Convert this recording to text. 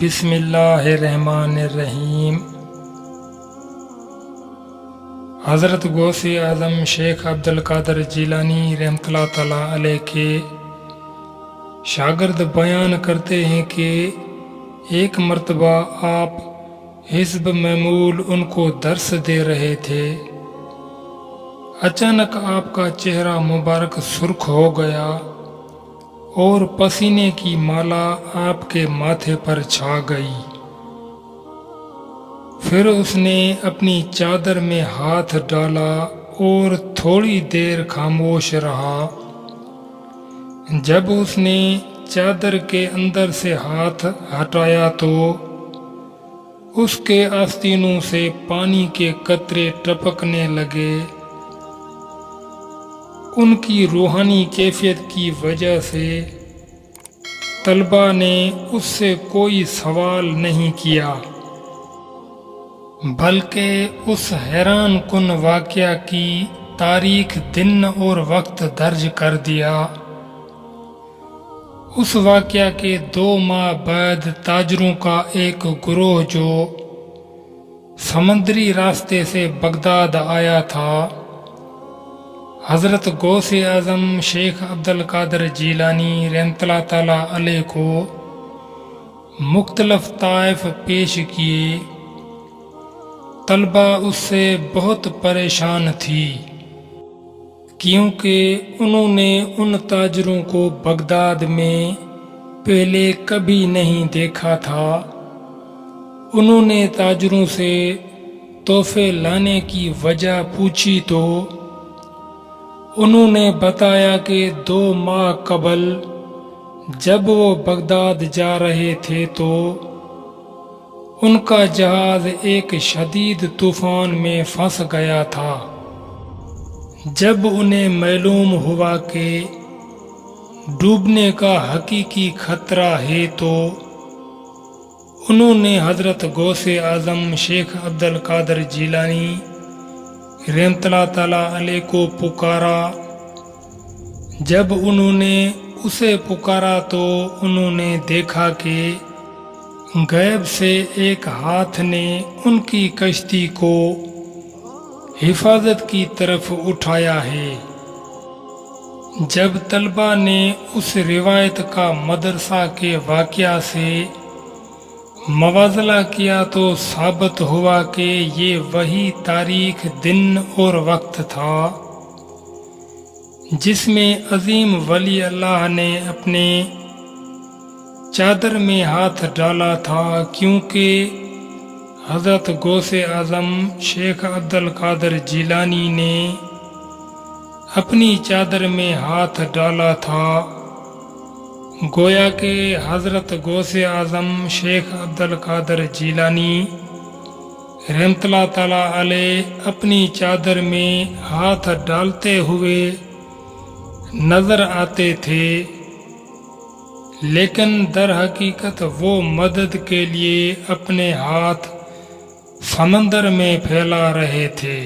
بسم اللہ الرحمن الرحیم۔ حضرت غوث اعظم شیخ عبد القادر جیلانی رحمۃ اللہ تعالیٰ علیہ کے شاگرد بیان کرتے ہیں کہ ایک مرتبہ آپ حزب معمول ان کو درس دے رہے تھے۔ اچانک آپ کا چہرہ مبارک سرخ ہو گیا اور پسینے کی مالا آپ کے ماتھے پر چھا گئی۔ پھر اس نے اپنی چادر میں ہاتھ ڈالا اور تھوڑی دیر خاموش رہا۔ جب اس نے چادر کے اندر سے ہاتھ ہٹایا تو اس کے آستینوں سے پانی کے قطرے ٹپکنے لگے۔ ان کی روحانی کیفیت کی وجہ سے طلباء نے اس سے کوئی سوال نہیں کیا، بلکہ اس حیران کن واقعہ کی تاریخ، دن اور وقت درج کر دیا۔ اس واقعہ کے 2 ماہ بعد تاجروں کا ایک گروہ جو سمندری راستے سے بغداد آیا تھا، حضرت غوث اعظم شیخ عبد القادر جیلانی رحمۃ اللہ تعالیٰ علیہ کو مختلف طائف پیش کیے۔ طلباء اس سے بہت پریشان تھی، کیونکہ انہوں نے ان تاجروں کو بغداد میں پہلے کبھی نہیں دیکھا تھا۔ انہوں نے تاجروں سے تحفے لانے کی وجہ پوچھی تو انہوں نے بتایا کہ 2 ماہ قبل جب وہ بغداد جا رہے تھے تو ان کا جہاز ایک شدید طوفان میں پھنس گیا تھا۔ جب انہیں معلوم ہوا کہ ڈوبنے کا حقیقی خطرہ ہے تو انہوں نے حضرت غوث اعظم شیخ عبد القادر جیلانی رحمۃ اللہ تعالیٰ علیہ کو پکارا۔ جب انہوں نے اسے پکارا تو انہوں نے دیکھا کہ غیب سے ایک ہاتھ نے ان کی کشتی کو حفاظت کی طرف اٹھایا ہے۔ جب طلباء نے اس روایت کا مدرسہ کے واقعہ سے موازنہ کیا تو ثابت ہوا کہ یہ وہی تاریخ، دن اور وقت تھا جس میں عظیم ولی اللہ نے اپنے چادر میں ہاتھ ڈالا تھا، کیونکہ حضرت غوث اعظم شیخ عبد القادر جیلانی نے اپنی چادر میں ہاتھ ڈالا تھا۔ گویا کہ حضرت غوث اعظم شیخ عبد القادر جیلانی رحمۃ اللہ تعالیٰ علیہ اپنی چادر میں ہاتھ ڈالتے ہوئے نظر آتے تھے، لیکن در حقیقت وہ مدد کے لیے اپنے ہاتھ سمندر میں پھیلا رہے تھے۔